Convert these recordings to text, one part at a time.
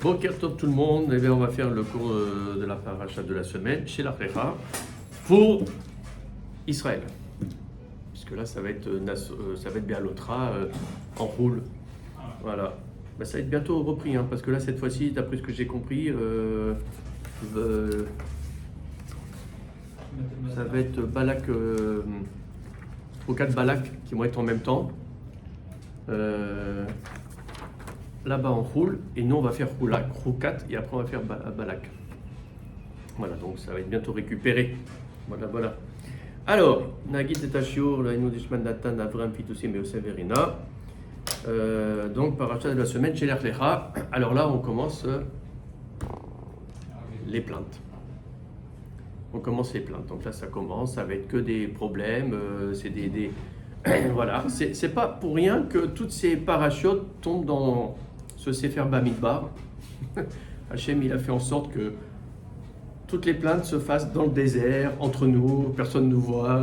Boker Tov tout le monde, et bien on va faire le cours de la paracha de la semaine chez l'Achlecha pour Israël. Puisque là ça va être Béalotra en roule. Voilà. Ben, ça va être bientôt repris, hein, parce que là cette fois-ci, d'après ce que j'ai compris, ça va être Balak, aux 4 Balak qui vont être en même temps. Là-bas on roule et nous on va faire Roukat et après on va faire Balak. Voilà, donc ça va être bientôt récupéré. Voilà. Alors, Nagit et Tashiur, le Hainu Dishman Natan, Avram Pitoussim et Oseverina. Donc, paracha de la semaine chez l'Achlecha. Alors là, on commence les plaintes. Donc là, ça commence avec que des problèmes. C'est des voilà. C'est pas pour rien que toutes ces parachutes tombent dans ce Sefer Bamidbar. Hachem, il a fait en sorte que toutes les plaintes se fassent dans le désert, entre nous, personne ne nous voit,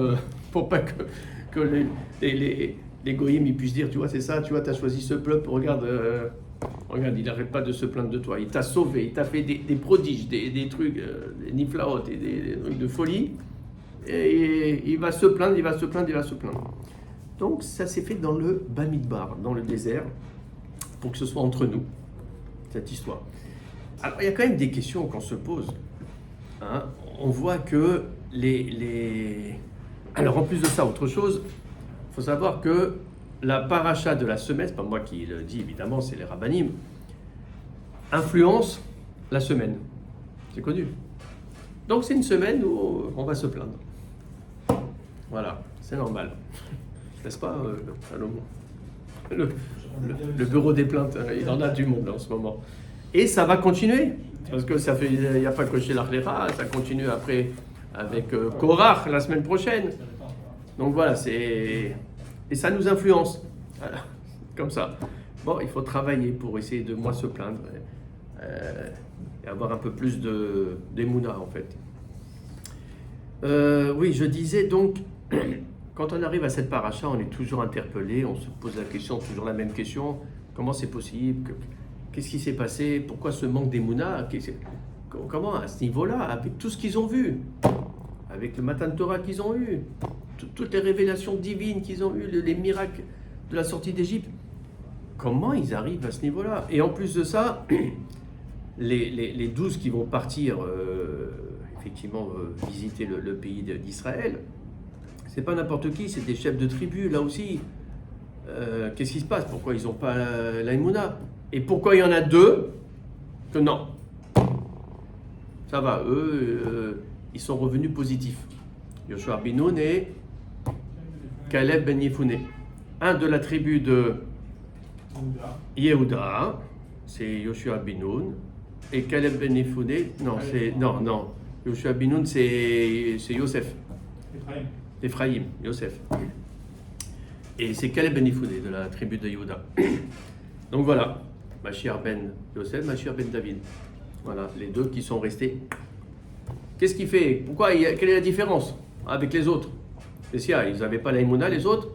pour pas que les goyim ils puissent dire, tu vois, c'est ça, tu vois, tu as choisi ce peuple, regarde, il n'arrête pas de se plaindre de toi, il t'a sauvé, il t'a fait des prodiges, des trucs, des niflaot, et des trucs de folie, et il va se plaindre. Donc ça s'est fait dans le Bamidbar, dans le désert, pour que ce soit entre nous, cette histoire. Alors il y a quand même des questions qu'on se pose. Hein, on voit que Alors en plus de ça, autre chose, il faut savoir que la paracha de la semaine, c'est pas moi qui le dis évidemment, c'est les rabbanim, influence la semaine. C'est connu. Donc c'est une semaine où on va se plaindre. Voilà, c'est normal. N'est-ce pas, Salomon ? Le bureau des plaintes, il en a du monde en ce moment. Et ça va continuer. Parce que il n'y a pas que chez l'Achlecha, ça continue après avec Korach la semaine prochaine. Donc voilà, et ça nous influence. Voilà, comme ça. Bon, il faut travailler pour essayer de moins se plaindre et avoir un peu plus d'émouna en fait. Oui, je disais donc, quand on arrive à cette paracha, on est toujours interpellé, on se pose la question, toujours la même question, comment c'est possible ? Qu'est-ce qui s'est passé ? Pourquoi ce manque d'émouna ? Comment, à ce niveau-là, avec tout ce qu'ils ont vu, avec le Matan Torah qu'ils ont eu, toutes les révélations divines qu'ils ont eues, les miracles de la sortie d'Égypte, comment ils arrivent à ce niveau-là ? Et en plus de ça, les 12 qui vont partir, effectivement, visiter le pays d'Israël, c'est pas n'importe qui, c'est des chefs de tribu, là aussi. Qu'est-ce qui se passe ? Pourquoi ils n'ont pas la émouna ? Et pourquoi il y en a 2 que non ? Ça va, eux, ils sont revenus positifs. Yoshua ben Nun et Caleb ben Yefune. Un de la tribu de Yehuda, c'est Yoshua ben Nun. Et Caleb ben Yefune, non. Yoshua ben Nun, c'est Yosef. Ephraïm, Yosef. Et c'est Caleb ben Yefune de la tribu de Yehuda. Donc voilà. Mashiach ben Yosef, Mashiach ben David. Voilà, les 2 qui sont restés. Qu'est-ce qui fait ? Quelle est la différence avec les autres ? Ils n'avaient pas l'aïmouna, les autres ?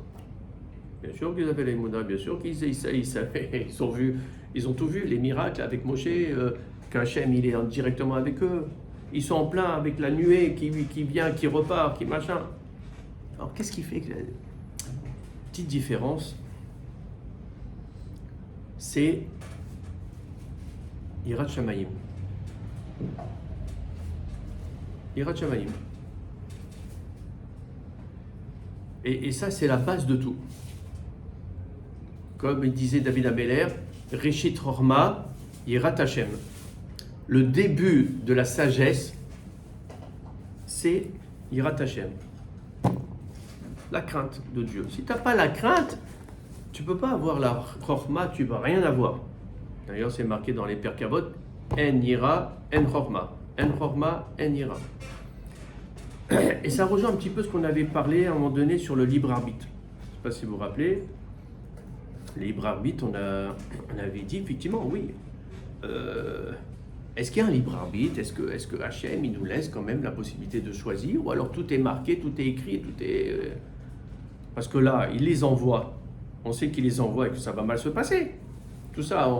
Bien sûr qu'ils avaient l'aïmouna, bien sûr qu'ils savaient, ils ont tout vu, les miracles avec Moshe, qu'Hachem il est directement avec eux. Ils sont en plein avec la nuée qui vient, qui repart, qui machin. Alors qu'est-ce qui fait que la petite différence ? C'est Yirat Shamayim. Et ça, c'est la base de tout. Comme il disait David Ameller, Reshit Horma, Yirat Hashem. Le début de la sagesse, c'est Yirat Hashem. La crainte de Dieu. Si tu n'as pas la crainte, tu ne peux pas avoir la Chorma, tu ne vas rien avoir. D'ailleurs, c'est marqué dans les Perkavot, En Yira, En Chorma. En Chorma, En Yira. Et ça rejoint un petit peu ce qu'on avait parlé à un moment donné sur le libre arbitre. Je ne sais pas si vous vous rappelez. Le libre arbitre, on avait dit effectivement, oui. Est-ce qu'il y a un libre arbitre ? Est-ce que Hachem, il nous laisse quand même la possibilité de choisir ? Ou alors tout est marqué, tout est écrit, tout est... Parce que là, il les envoie. On sait qu'il les envoie et que ça va mal se passer. Tout ça,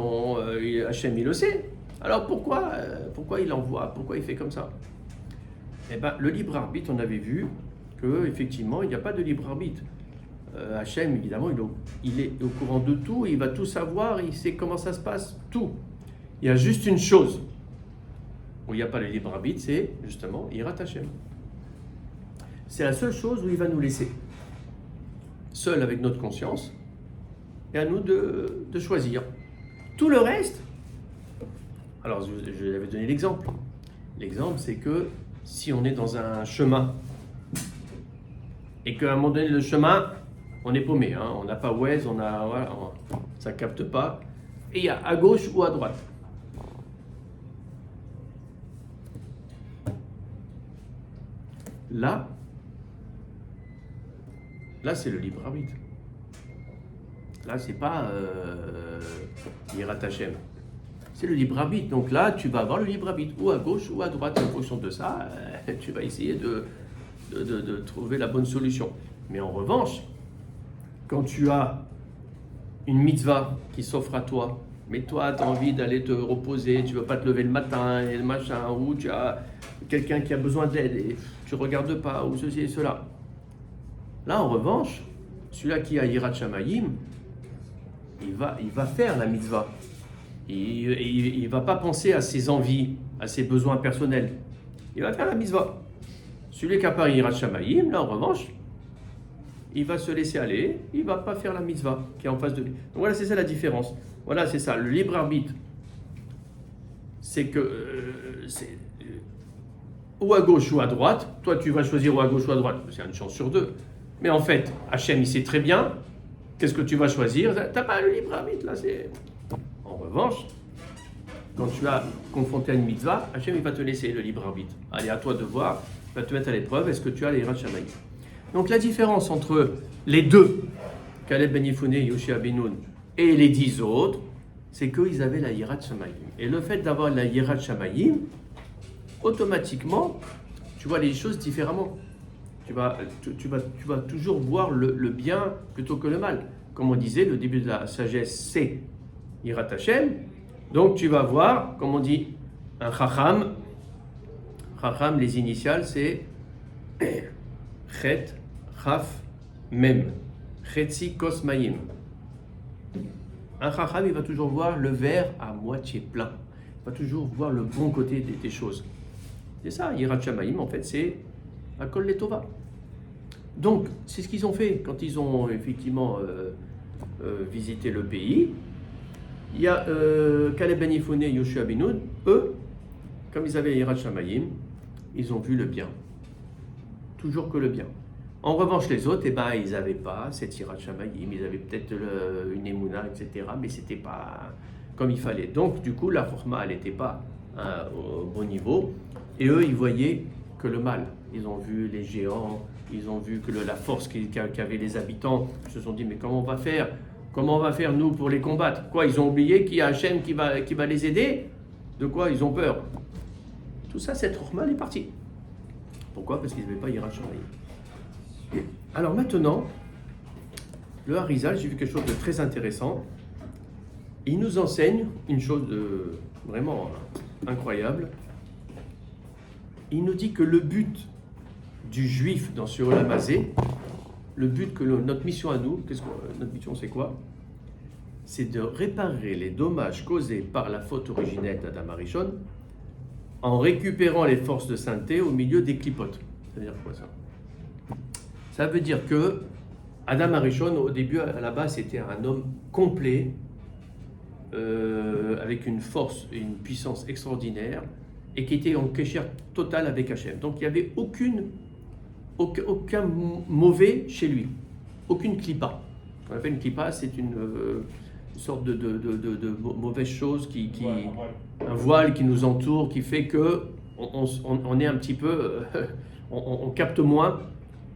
Hachem, il le sait. Alors pourquoi il envoie, pourquoi il fait comme ça? Eh bien, le libre arbitre, on avait vu qu'effectivement, il n'y a pas de libre arbitre. Hachem, évidemment, il est au courant de tout, il va tout savoir, il sait comment ça se passe, tout. Il y a juste une chose où il n'y a pas de libre arbitre, c'est justement Yirat Hachem. C'est la seule chose où il va nous laisser seul avec notre conscience et à nous de choisir. Tout le reste, alors je l'avais donné l'exemple. L'exemple, c'est que si on est dans un chemin et qu'à un moment donné, le chemin, on est paumé, hein, on n'a pas Waze, ça capte pas, et il y a à gauche ou à droite. Là, c'est le libre arbitre. Là, c'est pas Yirat Hachem. C'est le libre arbitre. Donc là, tu vas avoir le libre arbitre, ou à gauche ou à droite. En fonction de ça, tu vas essayer de trouver la bonne solution. Mais en revanche, quand tu as une mitzvah qui s'offre à toi, mais toi, tu as envie d'aller te reposer, tu ne veux pas te lever le matin, et le machin, ou tu as quelqu'un qui a besoin d'aide et tu ne regardes pas, ou ceci et cela. Là, en revanche, celui-là qui a Yirat Shamayim, il va faire la mitzvah. Il ne va pas penser à ses envies, à ses besoins personnels. Il va faire la mitzvah. Celui qui n'a pas Yirat Shamayim, là, en revanche, il va se laisser aller, il ne va pas faire la mitzvah qui est en face de lui. Donc voilà, c'est ça la différence. Voilà, c'est ça. Le libre arbitre, c'est que c'est ou à gauche ou à droite. Toi, tu vas choisir ou à gauche ou à droite. C'est une chance sur deux. Mais en fait, Hachem, il sait très bien qu'est-ce que tu vas choisir. Tu n'as pas le libre arbitre, là. En revanche, quand tu as confronté à une mitzvah, Hachem, il va te laisser le libre arbitre. Allez, à toi de voir, il va te mettre à l'épreuve, est-ce que tu as les Yirat Shamayim. Donc la différence entre les deux, Caleb ben Yefune, Yoshua ben Nun, et les 10 autres, c'est qu'ils avaient la Yirat Shamayim. Et le fait d'avoir la Yirat Shamayim, automatiquement, tu vois les choses différemment. Tu vas toujours voir le bien plutôt que le mal. Comme on disait, le début de la sagesse, c'est Yirat Hashem. Donc tu vas voir, comme on dit, un Chacham. Chacham, les initiales, c'est Chet, Chaf, Mem. Chetzi Kosmayim. Un Chacham, il va toujours voir le verre à moitié plein. Il va toujours voir le bon côté des choses. C'est ça, Yirat Shamayim, en fait, c'est Akol Letova. Donc, c'est ce qu'ils ont fait quand ils ont effectivement visité le pays. Il y a Caleb ben Yefune et Yoshua ben Nun, eux, comme ils avaient Yirat Shamayim, ils ont vu le bien. Toujours que le bien. En revanche, les autres, eh ben, ils n'avaient pas cette Yirat Shamayim, ils avaient peut-être une Emouna, etc., mais ce n'était pas comme il fallait. Donc, du coup, la Chorma, elle n'était pas au bon niveau. Et eux, ils voyaient que le mal. Ils ont vu les géants, ils ont vu que la force qu'avaient les habitants. Ils se sont dit, mais comment on va faire? Comment on va faire, nous, pour les combattre? Quoi, ils ont oublié qu'il y a Hachem qui va les aider? De quoi? Ils ont peur. Tout ça, cette Chorma, elle est partie. Pourquoi? Parce qu'ils n'avaient pas Yirat Shamayim. Alors maintenant, le Harizal, j'ai vu quelque chose de très intéressant. Il nous enseigne une chose vraiment incroyable. Il nous dit que le but du juif dans ce Olam Hazé, le but que notre mission à nous, notre mission c'est quoi? C'est de réparer les dommages causés par la faute originelle d'Adam Arishon en récupérant les forces de sainteté au milieu des clipotes. C'est-à-dire quoi ça? Ça veut dire que Adam Arishon, au début, à la base, c'était un homme complet, avec une force et une puissance extraordinaire, et qui était en kécher total avec Hachem. Donc il n'y avait aucun mauvais chez lui, aucune clipa. On appelle une clipa, c'est une sorte de mauvaise chose, un voile qui nous entoure, qui fait que on est un petit peu, on capte moins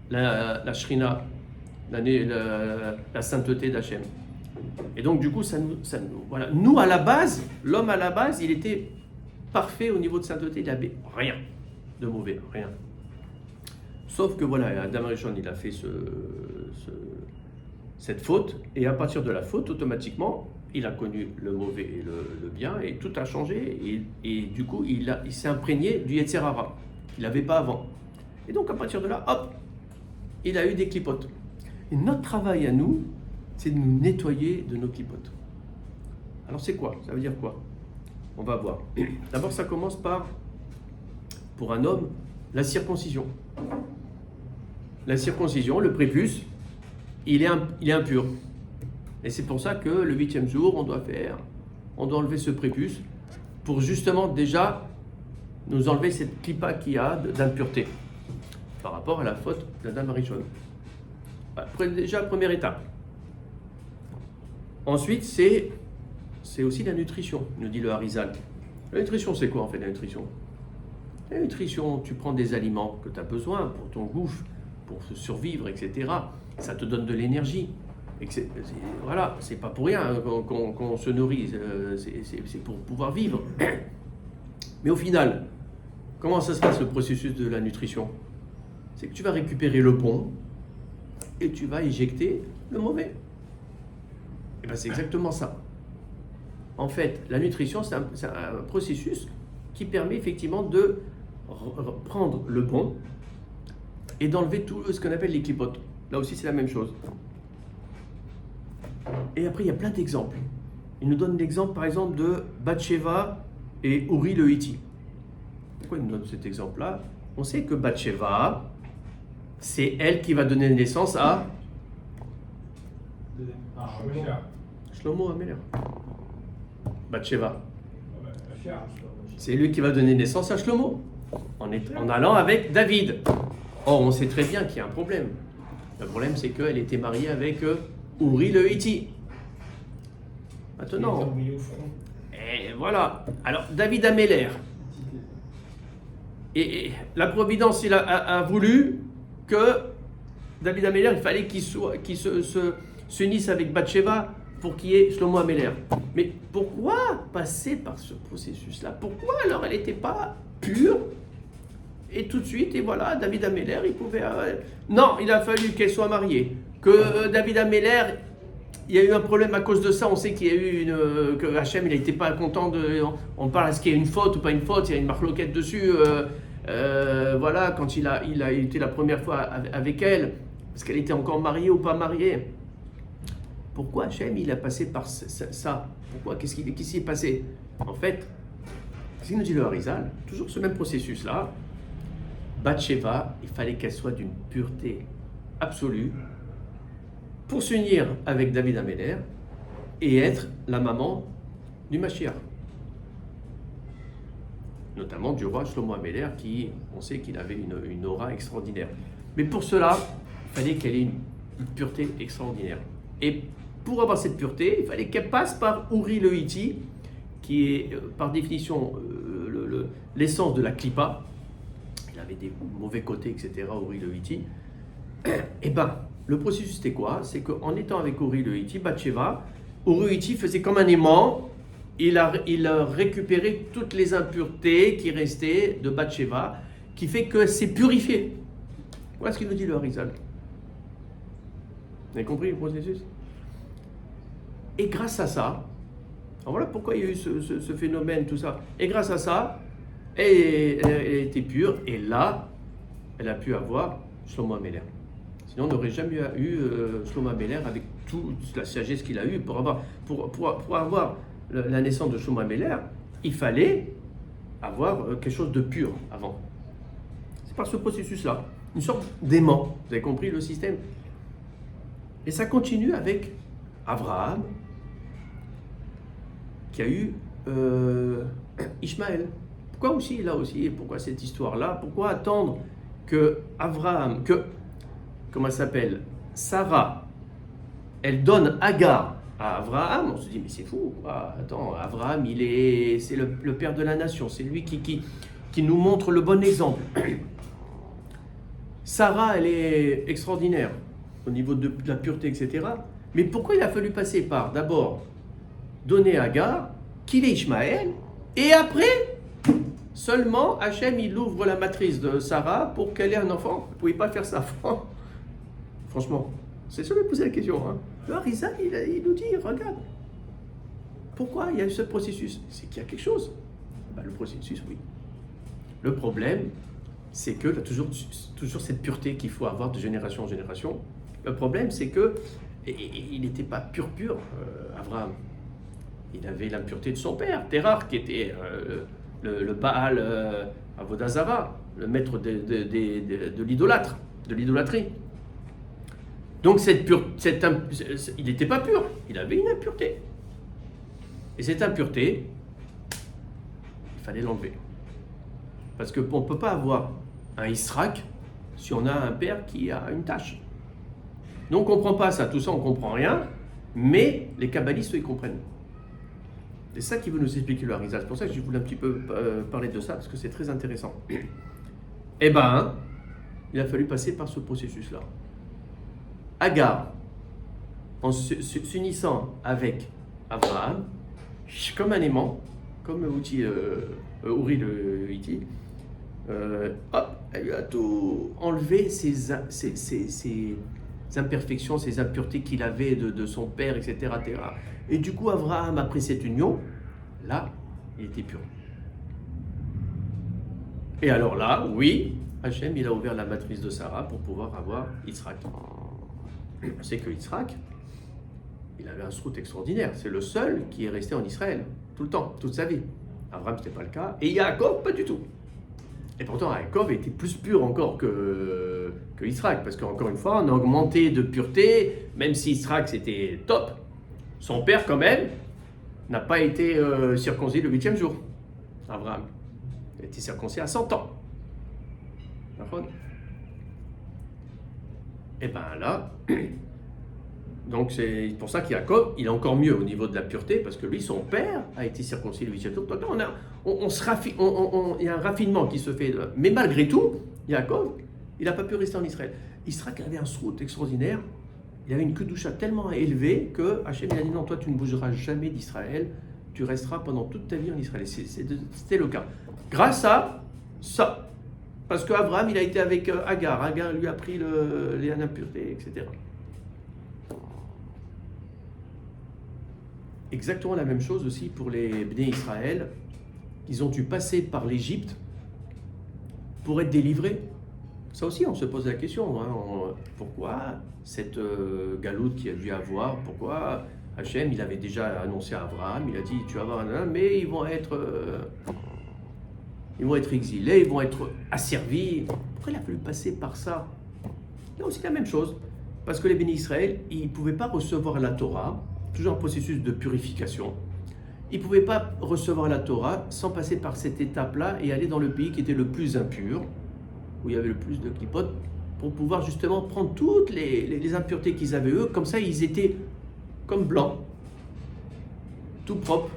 la shrina, la sainteté d'Hachem. Et donc du coup, voilà. Nous à la base, l'homme à la base, il était parfait au niveau de sainteté, il n'avait rien de mauvais, rien. Sauf que voilà, Adam Arishon, il a fait cette faute, et à partir de la faute, automatiquement, il a connu le mauvais et le bien, et tout a changé, et du coup, il s'est imprégné du Yetzer Hara, qu'il n'avait pas avant. Et donc, à partir de là, hop, il a eu des clipotes. Et notre travail à nous, c'est de nous nettoyer de nos clipotes. Alors, c'est quoi? Ça veut dire quoi? On va voir. D'abord, ça commence par, pour un homme, la circoncision. La circoncision, le prépuce, il est impur. Et c'est pour ça que le 8e jour, on doit enlever ce prépuce pour justement déjà nous enlever cette clipa qu'il y a d'impureté par rapport à la faute d'Adam Arishon. Déjà, première étape. Ensuite, c'est aussi la nutrition, nous dit le Harizal. La nutrition, c'est quoi en fait la nutrition? La nutrition, tu prends des aliments que tu as besoin pour ton gouffre, pour survivre, etc. Ça te donne de l'énergie. Voilà, c'est pas pour rien qu'on se nourrit, c'est pour pouvoir vivre. Mais au final, comment ça se passe le processus de la nutrition? C'est que tu vas récupérer le bon et tu vas éjecter le mauvais. Et bien c'est exactement ça. En fait, la nutrition, c'est un processus qui permet effectivement de prendre le bon et d'enlever tout ce qu'on appelle les clipotes. Là aussi, c'est la même chose. Et après, il y a plein d'exemples. Il nous donne l'exemple, par exemple, de Bathsheba et Uri le Hitti. Pourquoi il nous donne cet exemple-là? On sait que Bathsheba, c'est elle qui va donner naissance à Shlomo Améler. Bathsheba. C'est lui qui va donner naissance à Shlomo, en allant avec David. Or, on sait très bien qu'il y a un problème. Le problème, c'est qu'elle était mariée avec Uri le Hitti. Maintenant, et voilà. Alors, David Améler. Et la Providence, il a voulu que David Améler, il fallait qu'il s'unisse avec Bathsheba pour qu'il y ait Shlomo Améler. Mais pourquoi passer par ce processus-là? Pourquoi alors elle n'était pas pure? Et tout de suite, et voilà, David Améler, il pouvait... Non, il a fallu qu'elle soit mariée. Que David Améler, il y a eu un problème à cause de ça. On sait qu'il y a eu que Hachem, il n'était pas content de... On parle, est-ce qu'il y a une faute ou pas une faute? Il y a une marloquette dessus. Voilà, quand il a été la première fois avec elle, est-ce qu'elle était encore mariée ou pas mariée? Pourquoi Hachem, il a passé par ça? Pourquoi? Qu'est-ce qui s'est passé? En fait, ce qu'il nous dit le Harizal, toujours ce même processus-là, Bathsheba, il fallait qu'elle soit d'une pureté absolue pour s'unir avec David Améler et être la maman du Mashiach. Notamment du roi Shlomo Améler, qui, on sait qu'il avait une aura extraordinaire. Mais pour cela, il fallait qu'elle ait une pureté extraordinaire. Et pour avoir cette pureté, il fallait qu'elle passe par Uri le Hitti, qui est par définition l'essence de la Klippa. Il avait des mauvais côtés, etc., Uri le Hitti. Et ben, le processus c'était quoi? C'est qu'en étant avec Uri le Hitti, Bathsheba, Uri le Hitti faisait comme un aimant. Il a récupéré toutes les impuretés qui restaient de Bathsheba, qui fait que c'est purifié. Voilà ce qu'il nous dit le Harizal. Vous avez compris le processus? Et grâce à ça, alors voilà pourquoi il y a eu ce phénomène, tout ça. Et grâce à ça, elle était pure, et là, elle a pu avoir Shlomo Améler. Sinon, on n'aurait jamais eu Shlomo Améler avec toute la sagesse qu'il a eue. Pour avoir la naissance de Shlomo Améler, il fallait avoir quelque chose de pur avant. C'est par ce processus-là, une sorte d'aimant. Vous avez compris le système? Et ça continue avec Abraham, qui a eu Ishmaël. Pourquoi aussi, là aussi, pourquoi cette histoire-là? Pourquoi attendre que Abraham, comment elle s'appelle, Sarah, elle donne Agar à Abraham? On se dit, mais c'est fou, quoi. Attends, Abraham, c'est le père de la nation, c'est lui qui nous montre le bon exemple. Sarah, elle est extraordinaire au niveau de la pureté, etc. Mais pourquoi il a fallu passer par, d'abord, donner Agar, qu'il est Ishmaël, et après, seulement Hachem, il ouvre la matrice de Sarah pour qu'elle ait un enfant? Vous ne pouvez pas faire ça, franchement. C'est ça, me poser la question. Hein. Le Harizal, il nous dit, regarde, pourquoi il y a eu ce processus? C'est qu'il y a quelque chose. Ben, le processus, oui. Le problème, c'est que il y a toujours cette pureté qu'il faut avoir de génération en génération. Le problème, c'est que il n'était pas pur, Abraham. Il avait l'impureté de son père, Terah, qui était le Baal Avodazara, le maître de l'idolâtre, de l'idolâtrie. Donc il n'était pas pur, il avait une impureté. Et cette impureté, il fallait l'enlever. Parce qu'on ne peut pas avoir un Israq si on a un père qui a une tâche. Nous, on ne comprend pas ça, tout ça, on ne comprend rien, mais les kabbalistes, ils comprennent. C'est ça qui veut nous expliquer le Harizal. C'est pour ça que je voulais un petit peu parler de ça, parce que c'est très intéressant. Eh bien, il a fallu passer par ce processus-là. Agar, en s'unissant avec Abraham, comme un aimant, comme Uri le Hiti, elle lui a tout enlevé ses imperfections, ses impuretés qu'il avait de son père, etc., etc. Et du coup, Abraham, après cette union, là, il était pur. Et alors là, oui, Hachem, il a ouvert la matrice de Sarah pour pouvoir avoir Yitzhak. C'est que Yitzhak, il avait un srout extraordinaire. C'est le seul qui est resté en Israël, tout le temps, toute sa vie. Abraham, ce n'était pas le cas. Et Yaakov, pas du tout. Et pourtant, Yaakov était plus pur encore que Yitzhak, parce qu'encore une fois, on a augmenté de pureté, même si Yitzhak c'était top, son père quand même n'a pas été circoncis le 8e jour. Abraham a été circoncis à 100 ans. Et bien là, donc c'est pour ça qu'Yaakov, il est encore mieux au niveau de la pureté, parce que lui, son père a été circoncis le 8e jour. Donc là, il y a un raffinement qui se fait. Mais malgré tout, Yaakov, il n'a pas pu rester en Israël. Israël avait un srout extraordinaire, il avait une kedusha tellement élevée que Hachem il a dit non, toi tu ne bougeras jamais d'Israël, tu resteras pendant toute ta vie en Israël. C'était le cas. Grâce à ça, parce qu'Abraham il a été avec Agar, Agar lui a pris les impuretés, etc. Exactement la même chose aussi pour les Bnei Israël. Ils ont dû passer par l'Égypte pour être délivrés. Ça aussi, on se pose la question. Pourquoi cette galoute qu'il y a dû avoir, pourquoi Hachem, il avait déjà annoncé à Abraham, il a dit, tu vas avoir un mais ils vont être exilés, ils vont être asservis. Pourquoi il a fallu passer par ça? Là aussi la même chose. Parce que les bénis Israël, ils ne pouvaient pas recevoir la Torah, toujours un processus de purification. Ils ne pouvaient pas recevoir la Torah sans passer par cette étape-là et aller dans le pays qui était le plus impur, où il y avait le plus de clipotes, pour pouvoir justement prendre toutes les impuretés qu'ils avaient eux. Comme ça, ils étaient comme blancs, tout propres.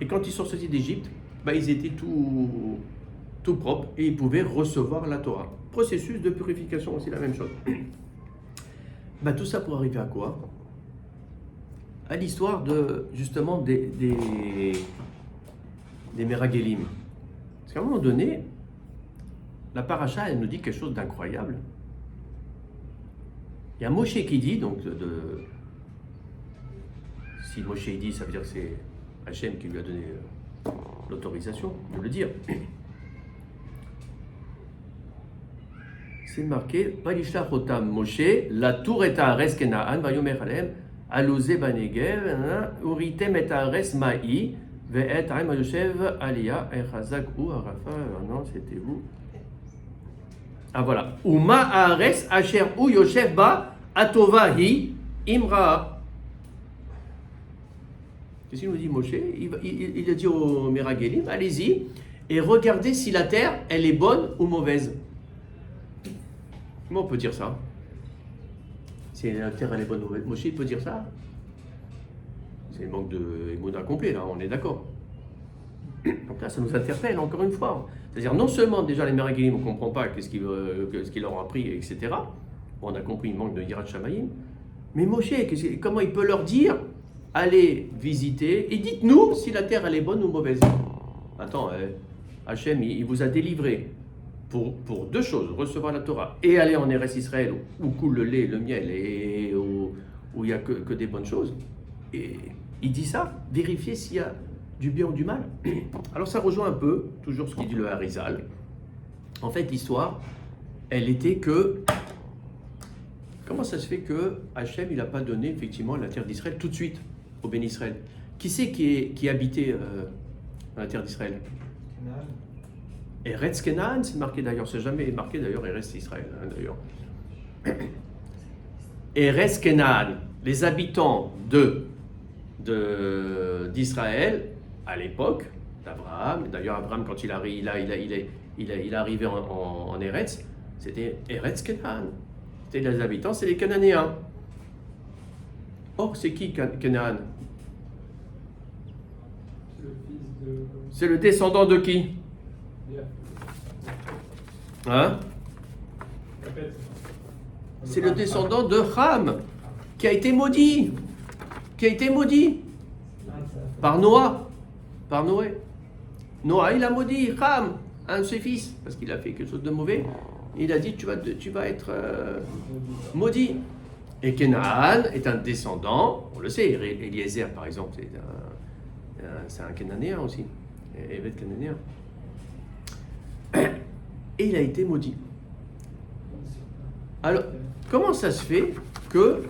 Et quand ils sont sortis d'Égypte, ils étaient tout propres et ils pouvaient recevoir la Torah. Processus de purification aussi, la même chose. Tout ça pour arriver à quoi? À l'histoire justement des Meragelim. Parce qu'à un moment donné, la paracha, elle nous dit quelque chose d'incroyable. Il y a Moshe qui dit, donc si Moshe dit, ça veut dire que c'est Hachem qui lui a donné l'autorisation de le dire. C'est marqué, Vaishlach otam Moshe, la tour et haaretz kenaan, vayomer alem, alozé banegev, uritem et haaretz ma'i, ve'et haim yoshev aliyah, echazak ou arafa, non, c'était vous. Ah voilà. Uma haaretz asher ou yoshev ba, atova hi, imra. Qu'est-ce qu'il nous dit Moshe? Il a dit aux Meragelim, allez-y, et regardez si la terre, elle est bonne ou mauvaise. Comment on peut dire ça? Si la terre elle est bonne ou mauvaise, Moshe il peut dire ça? C'est le manque de émouna complet là, on est d'accord. Donc là ça nous interpelle encore une fois. C'est-à-dire non seulement déjà les Meragelim on ne comprend pas qu'est-ce qu'il leur a appris, etc. Bon, on a compris le manque de Yirat Shamayim. Mais Moshe, comment il peut leur dire allez visiter et dites-nous si la terre elle est bonne ou mauvaise? Attends, Hachem il vous a délivré pour deux choses, recevoir la Torah et aller en Eretz Israël où coule le lait, le miel et où il n'y a que des bonnes choses. Et il dit ça, vérifier s'il y a du bien ou du mal. Alors ça rejoint un peu, toujours ce qu'il dit le Harizal. En fait, l'histoire, elle était que, comment ça se fait que Hachem, il n'a pas donné effectivement la terre d'Israël tout de suite au Ben Israël? Qui c'est qui habitait dans la terre d'Israël? Eretz Kenaan, c'est marqué d'ailleurs, c'est jamais marqué d'ailleurs Eretz Israël, hein, d'ailleurs. Eretz Kenaan, les habitants d'Israël à l'époque d'Abraham. D'ailleurs, Abraham, quand il est arrivé en Eretz, c'était Eretz Kenaan. C'était les habitants, c'est les Cananéens. Or, c'est qui Kenaan? C'est le descendant de qui? Hein? C'est le descendant de Ham, qui a été maudit. Par Noah. Par Noé. Noah, il a maudit Ham, un de ses fils, parce qu'il a fait quelque chose de mauvais. Il a dit, tu vas être maudit. Et Kenaan est un descendant, on le sait, Eliezer par exemple, c'est un Cananéen aussi, évêque cananéen. Et il a été maudit. Alors, comment ça se fait que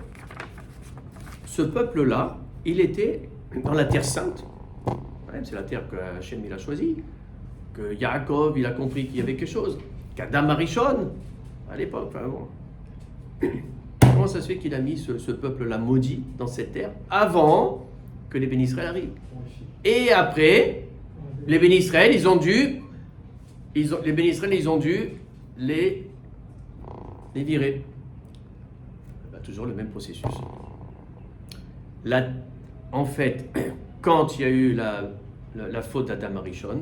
ce peuple-là, il était dans la terre sainte? Ouais, c'est la terre que Hachem il a choisie, que Yaakov il a compris qu'il y avait quelque chose, qu'Adam Arishon, à l'époque. Enfin, bon. Comment ça se fait qu'il a mis ce peuple-là maudit dans cette terre avant que les Béni Israël arrivent? Et après, les Béni Israël, ils ont dû les virer. Ben, toujours le même processus. En fait, quand il y a eu la faute d'Adam Arishon,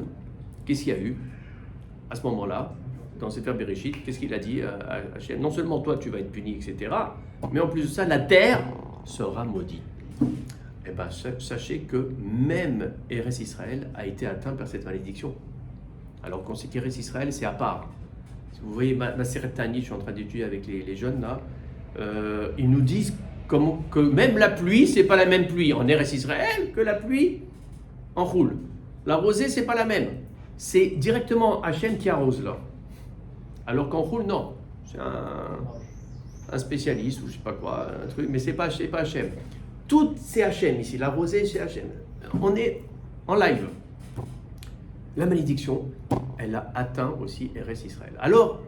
qu'est-ce qu'il y a eu à ce moment-là, dans Sefer Bereshit? Qu'est-ce qu'il a dit à Hachem? Non seulement toi tu vas être puni, etc., mais en plus de ça, la terre sera maudite. Eh bien, sachez que même Eretz Israël a été atteint par cette malédiction. Alors qu'on sait qu'Eretz Israël, c'est à part. Si vous voyez Maseret Tani, je suis en train d'étudier avec les jeunes là, ils nous disent que même la pluie, c'est pas la même pluie en Eretz Israël que la pluie en Choul. La rosée, c'est pas la même. C'est directement Hachem qui arrose là. Alors qu'en Choul, non. C'est un spécialiste ou je sais pas quoi, un truc, mais c'est pas Hachem. Tout c'est Hachem ici. La rosée, c'est Hachem. On est en live. La malédiction, elle a atteint aussi Eretz Israël. Alors,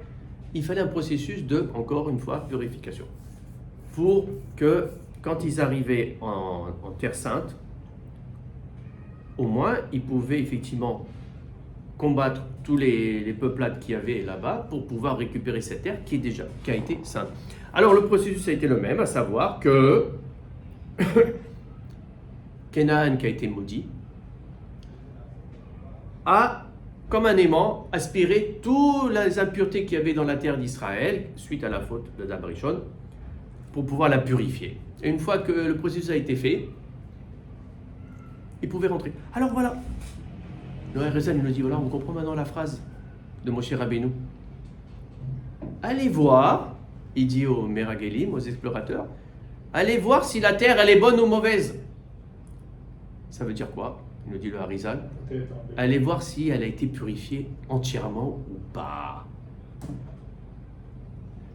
il fallait un processus de, encore une fois, purification. Pour que, quand ils arrivaient en Terre Sainte, au moins, ils pouvaient effectivement combattre tous les peuplades qu'il y avait là-bas pour pouvoir récupérer cette terre qui a été sainte. Alors, le processus a été le même, à savoir que Canaan, qui a été maudit, a, comme un aimant, aspiré toutes les impuretés qu'il y avait dans la terre d'Israël, suite à la faute de Adam Rishon, pour pouvoir la purifier. Et une fois que le processus a été fait, il pouvait rentrer. Alors voilà, le RSN nous dit, voilà, on comprend maintenant la phrase de Moshe Rabbeinu. Allez voir, il dit aux Meragelim, aux explorateurs, allez voir si la terre, elle est bonne ou mauvaise. Ça veut dire quoi? Il nous dit le Harizal. Allez voir si elle a été purifiée entièrement ou pas.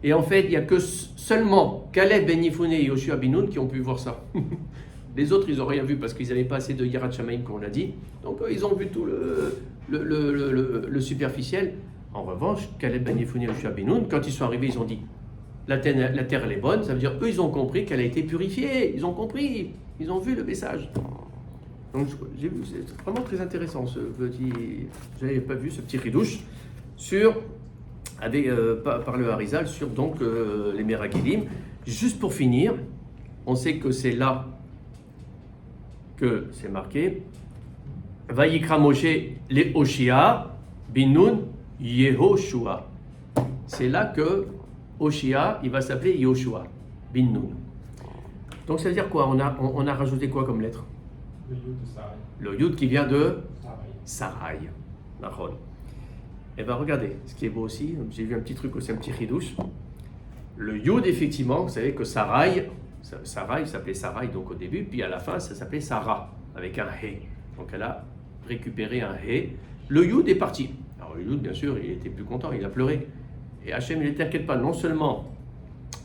Et en fait, il n'y a que seulement Caleb, Ben Yifune et Yoshua bin Nun qui ont pu voir ça. Les autres, ils n'ont rien vu parce qu'ils n'avaient pas assez de Yirat Shamayim, comme on l'a dit. Donc, ils ont vu tout le superficiel. En revanche, Caleb, Ben Yifune et Yoshua bin Nun, quand ils sont arrivés, ils ont dit la terre, elle est bonne. Ça veut dire eux, ils ont compris qu'elle a été purifiée. Ils ont compris. Ils ont vu le message. Donc, j'ai vu, c'est vraiment très intéressant ce petit. Je n'avais pas vu ce petit ridouche par le Harizal sur donc les Meragelim. Juste pour finir, on sait que c'est là que c'est marqué Vayikra Moshe le Hoshea bin Nun Yehoshua. C'est là que Hoshea, il va s'appeler Yoshua bin Nun. Donc ça veut dire quoi? On a rajouté quoi comme lettre? Le Yud de Sarai. Le Yud qui vient de Sarai. Sarai. Et bien regardez, ce qui est beau aussi, j'ai vu un petit truc aussi, un petit ridouche. Le Yud, effectivement, vous savez que Sarai, Sarai s'appelait Sarai donc au début, puis à la fin ça s'appelait Sarah avec un He. Donc elle a récupéré un He. Le Yud est parti. Alors le Yud bien sûr il était plus content, il a pleuré. Et Hachem il ne t'inquiète pas, non seulement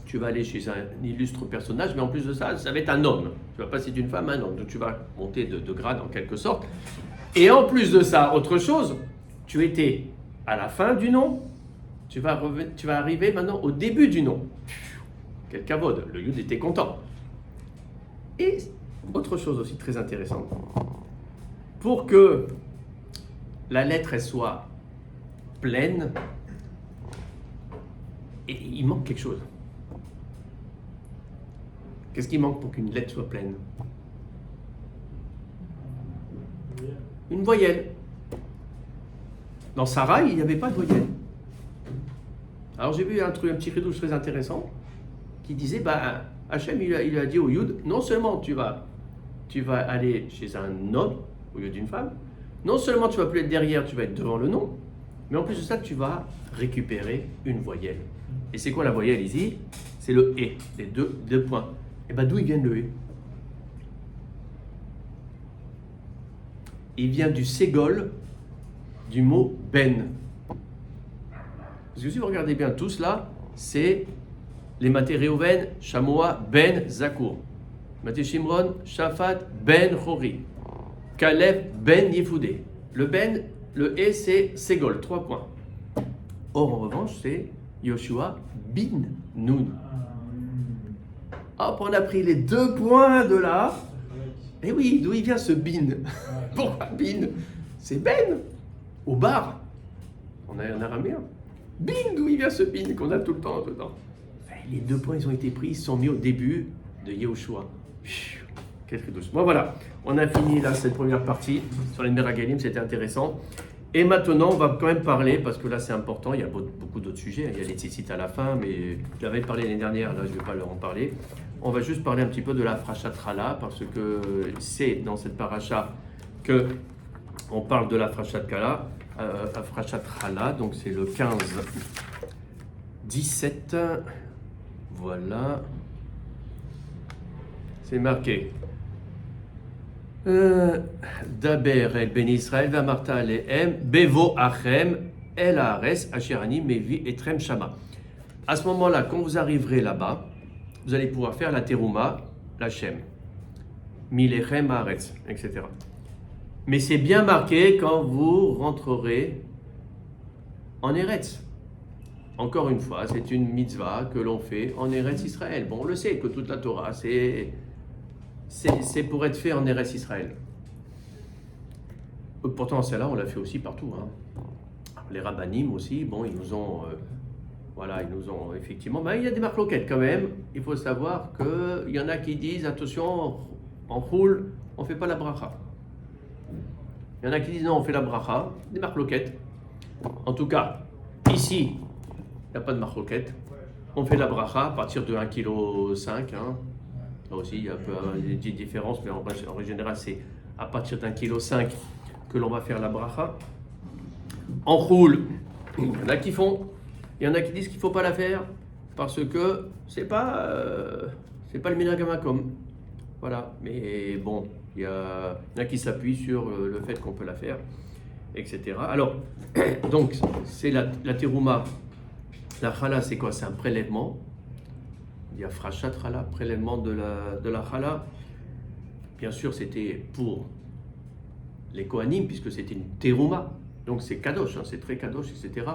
tu vas aller chez un illustre personnage, mais en plus de ça, ça va être un homme. Tu vas passer d'une femme à un homme, donc tu vas monter de grade en quelque sorte. Et en plus de ça, autre chose, tu étais à la fin du nom, tu vas arriver maintenant au début du nom. Quel cavode, le Yud était content. Et autre chose aussi très intéressante, pour que la lettre elle soit pleine, et il manque quelque chose. Qu'est-ce qui manque pour qu'une lettre soit pleine? Une voyelle. Dans Sarah, il n'y avait pas de voyelle. Alors j'ai vu un petit ridouche très intéressant qui disait, Hachem il a dit au Yud, non seulement tu vas aller chez un homme au lieu d'une femme, non seulement tu vas plus être derrière, tu vas être devant le nom, mais en plus de ça, tu vas récupérer une voyelle. Et c'est quoi la voyelle ici? C'est le E, les deux points. Et d'où il vient le E? Il vient du ségol du mot ben. Parce que si vous regardez bien tout cela, c'est les Maté Réhouven, Shamoa, Ben Zakour. Maté Shimron, Shaphat, Ben Chori. Kalev, Ben Yefoudé. Le Ben, le E, c'est Ségol, 3 points. Or, en revanche, c'est Yoshua bin Nun. Hop, on a pris les 2 points de là. Et oui, d'où il vient ce bin? Pourquoi bin? C'est Ben, au bar. On a un araméen. Bin, d'où il vient ce bin qu'on a tout le temps dedans? Les 2 points, ils ont été pris, ils sont mis au début de Yehoshua. Quel très douce. Bon, voilà, on a fini là cette première partie sur les Meragalim, c'était intéressant. Et maintenant, on va quand même parler, parce que là c'est important, il y a beaucoup d'autres sujets, il y a les tzitzit à la fin, mais j'avais parlé l'année dernière, là je ne vais pas leur en parler. On va juste parler un petit peu de la Frachat Chala, parce que c'est dans cette paracha que on parle de la Frachat Chala, Frachat Chala, donc c'est le 15, 17, voilà, c'est marqué. Daber el ben Israël va marta alehem bevo achem el haaretz asher ani mevi etrem shama. À ce moment-là, quand vous arriverez là-bas, vous allez pouvoir faire la terouma, la shem, milechem haaretz, etc. Mais c'est bien marqué quand vous rentrerez en Eretz. Encore une fois, c'est une mitzvah que l'on fait en Eretz Israël. Bon, on le sait que toute la Torah, c'est pour être fait en Eretz Israël. Pourtant, celle-là, on l'a fait aussi partout. Hein. Les rabbanim aussi, bon, ils nous ont effectivement... il y a des marloquettes quand même. Il faut savoir qu'il y en a qui disent, attention, en roule, on ne fait pas la bracha. Il y en a qui disent, non, on fait la bracha. Des marloquettes. En tout cas, ici, il n'y a pas de marloquette. On fait la bracha à partir de 1,5 kg. Hein. Là aussi, il y a un peu des petites différences, mais en général, c'est à partir d'1,5 kg que l'on va faire la bracha. En roule, il y en a qui font, il y en a qui disent qu'il ne faut pas la faire parce que c'est pas le minhag hamakom. Voilà, mais bon, il y en a qui s'appuient sur le fait qu'on peut la faire, etc. Alors, donc, c'est la terouma. La chala, c'est quoi? C'est un prélèvement. Il y a frachat chala, prélèvement de la chala. Bien sûr, c'était pour les Kohanim, puisque c'était une terouma. Donc c'est kadosh, hein, c'est très kadosh, etc.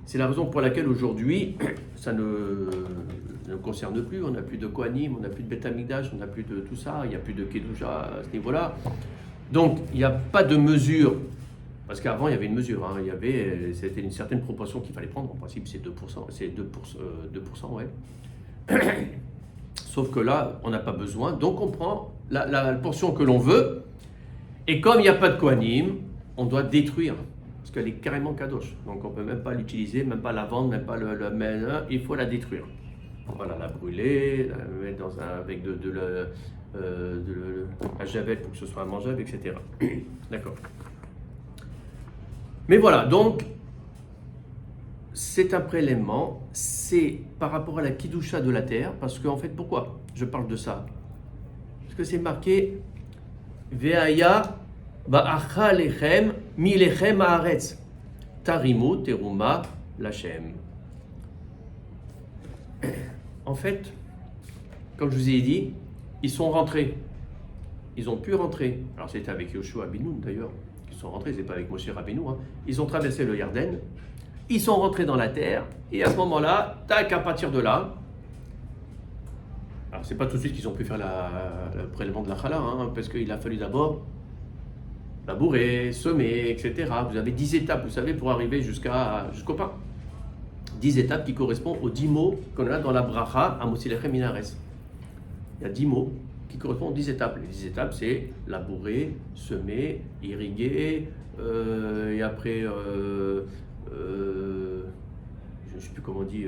C'est la raison pour laquelle aujourd'hui, ça ne concerne plus. On n'a plus de Kohanim, on n'a plus de Beth Amikdash, on n'a plus de tout ça. Il n'y a plus de Kedusha à ce niveau-là. Donc il n'y a pas de mesure. Parce qu'avant, il y avait une mesure. Hein, c'était une certaine proportion qu'il fallait prendre. En principe, c'est 2%. C'est 2%, ouais. Sauf que là, on n'a pas besoin, donc on prend la portion que l'on veut, et comme il n'y a pas de Kohanim, on doit détruire, parce qu'elle est carrément kadosh, donc on ne peut même pas l'utiliser, même pas la vendre, même pas il faut la détruire. Voilà, la brûler, la mettre avec de la javel pour que ce soit mangeable, etc. D'accord. Mais voilà, donc, c'est un prélèvement, c'est par rapport à la Kidusha de la terre, parce qu'en fait, pourquoi? je parle de ça? Parce que c'est marqué Ve'aya ba'acha lechem mi lechem haaretz tarimu teruma lachem. En fait, comme je vous ai dit, ils sont rentrés. Ils ont pu rentrer. Alors c'était avec Yoshua Binoun d'ailleurs qu'ils sont rentrés, c'est pas avec Moshe Rabbeinu. Hein. Ils ont traversé le Yarden, ils sont rentrés dans la terre, et à ce moment-là, tac, à partir de là, alors c'est pas tout de suite qu'ils ont pu faire le prélèvement de la chala, hein, parce qu'il a fallu d'abord labourer, semer, etc. Vous avez 10 étapes, vous savez, pour arriver jusqu'au pain. 10 étapes qui correspondent aux 10 mots qu'on a dans la bracha à Motzi Lechem Min Haaretz. Il y a 10 mots qui correspondent aux 10 étapes. Les 10 étapes, c'est labourer, semer, irriguer, et après, je ne sais plus comment on dit,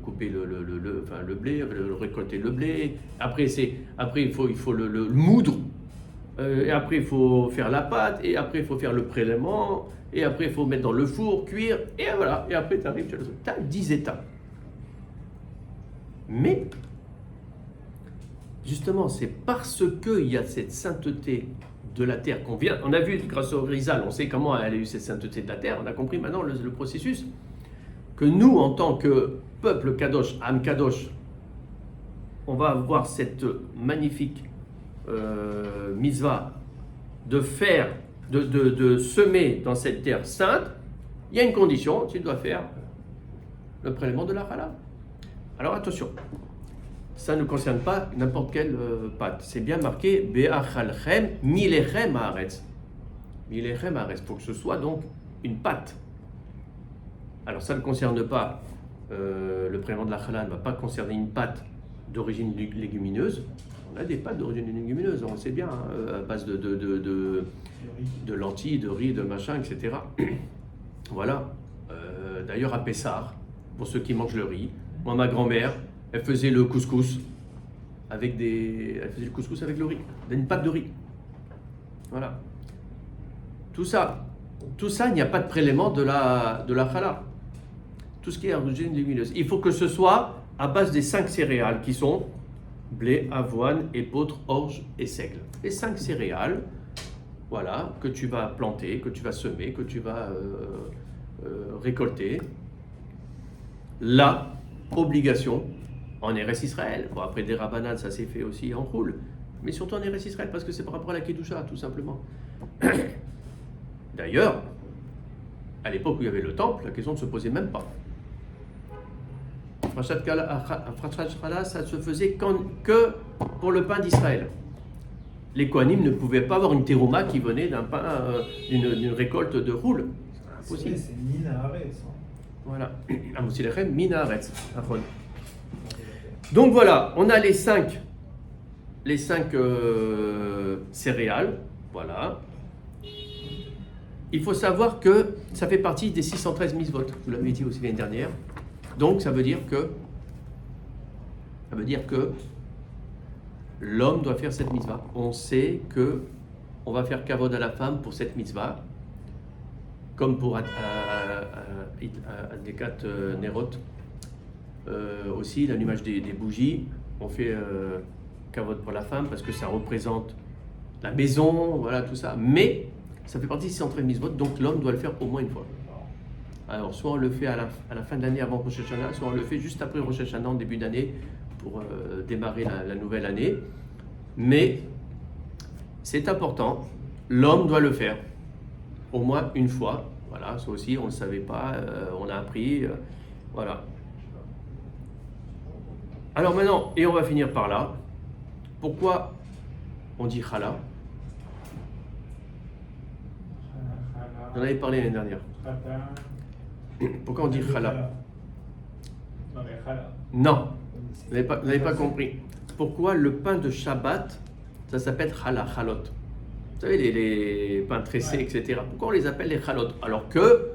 couper le blé, récolter le blé. Après, il faut le moudre. Et après, il faut faire la pâte. Et après, il faut faire le prélèvement. Et après, il faut mettre dans le four, cuire. Et voilà. Et après, tu arrives, tu as 10 étapes. Mais, justement, c'est parce qu'il y a cette sainteté de la terre qu'on vient. On a vu, grâce au Rizal, on sait comment elle a eu cette sainteté de la terre. On a compris maintenant le processus. Que nous, en tant que peuple Kadosh, Am Kadosh, on va avoir cette magnifique mitzvah de faire, de semer dans cette terre sainte. Il y a une condition, tu dois faire le prélèvement de la chala. Alors attention, ça ne concerne pas n'importe quelle pâte. C'est bien marqué Be'achalchem milechem haaretz. Milechem haaretz, pour que ce soit donc une pâte. Alors ça ne concerne pas, le prélèvement de la chala ne va pas concerner une pâte d'origine légumineuse. On a des pâtes d'origine légumineuse, on le sait bien, hein, à base de lentilles, de riz, de machin, etc. Voilà. D'ailleurs à Pessah, pour ceux qui mangent le riz, moi ma grand-mère, elle faisait le couscous avec le riz, une pâte de riz. Voilà. Tout ça, il n'y a pas de prélèvement de la chala. Tout ce qui est origine lumineuse. Il faut que ce soit à base des 5 céréales qui sont blé, avoine, épeautre, orge et seigle. Les 5 céréales, voilà, que tu vas planter, que tu vas semer, que tu vas récolter. La obligation en Eretz Israël. Bon, après des Rabbanan, ça s'est fait aussi en roule, mais surtout en Eretz Israël parce que c'est par rapport à la Kedusha, tout simplement. D'ailleurs, à l'époque où il y avait le temple, la question ne se posait même pas. Frachat Chala, ça se faisait que pour le pain d'Israël. Les Kohanim ne pouvaient pas avoir une terouma qui venait d'un pain, d'une récolte de roule. C'est Min Haaretz. Voilà. Motzi Lechem Min Haaretz. Donc voilà, on a les 5 céréales. Voilà. Il faut savoir que ça fait partie des 613 mitzvot. Vous l'avez dit aussi l'année dernière. Donc ça veut dire que l'homme doit faire cette mitzvah. On sait que on va faire kavod à la femme pour cette mitzvah, comme pour Adnekat Nerot. Aussi l'allumage des bougies. On fait kavod pour la femme parce que ça représente la maison, voilà tout ça. Mais ça fait partie des 613 mitzvot, donc l'homme doit le faire au moins une fois. Alors, soit on le fait à la fin de l'année avant Rosh Hashanah, soit on le fait juste après Rosh Hashanah en début d'année pour démarrer la nouvelle année. Mais c'est important, l'homme doit le faire au moins une fois. Voilà, ça aussi on ne le savait pas, on a appris. Voilà. Alors maintenant, et on va finir par là. Pourquoi on dit chala? On en avait parlé l'année dernière. Pourquoi on dit chala? Non, vous n'avez pas compris. Pourquoi le pain de Shabbat, ça s'appelle chala, chalot? Vous savez, les pains tressés, etc. Pourquoi on les appelle les chalot? Alors que,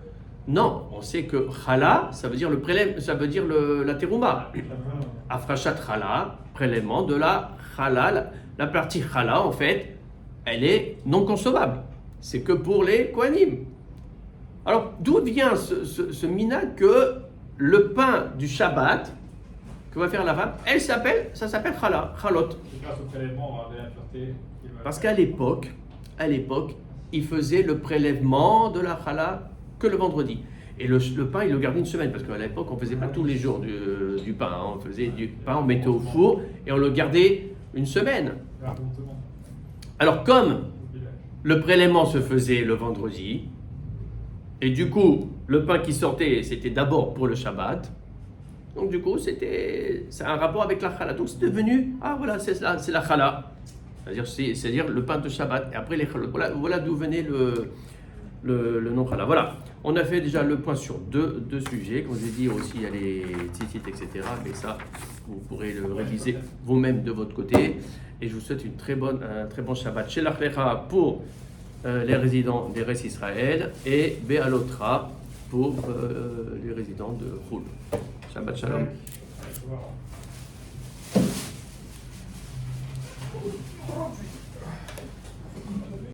non, on sait que chala, ça veut dire le prélèvement, ça veut dire la terouma. Afrachat chala, prélèvement de la chala. La partie chala, en fait, elle est non consommable. C'est que pour les Kohanim. Alors, d'où vient ce minag que le pain du Shabbat, que va faire la femme, ça s'appelle chala, chalot. C'est grâce au prélèvement, on va enlever l'impureté. Parce qu'à l'époque, il faisait le prélèvement de la chala que le vendredi. Et le pain, il le gardait une semaine, parce qu'à l'époque, on ne faisait pas tous les jours du pain. Hein. On faisait du pain, on mettait au four et on le gardait une semaine. Alors, comme le prélèvement se faisait le vendredi, et du coup, le pain qui sortait, c'était d'abord pour le Shabbat. Donc, du coup, c'est un rapport avec la chala. Donc, c'est devenu, c'est la chala. C'est-à-dire le pain de Shabbat. Et après, les chalot. Voilà d'où venait le nom chala. Voilà. On a fait déjà le point sur deux sujets. Comme je l'ai dit aussi, il y a les tzitzit, etc. Mais ça, vous pourrez le réviser vous-même de votre côté. Et je vous souhaite un très bon Shabbat chez l'Achlecha pour les résidents des Res Israël et Béalotra pour les résidents de Choul. Shabbat Shalom. Ouais.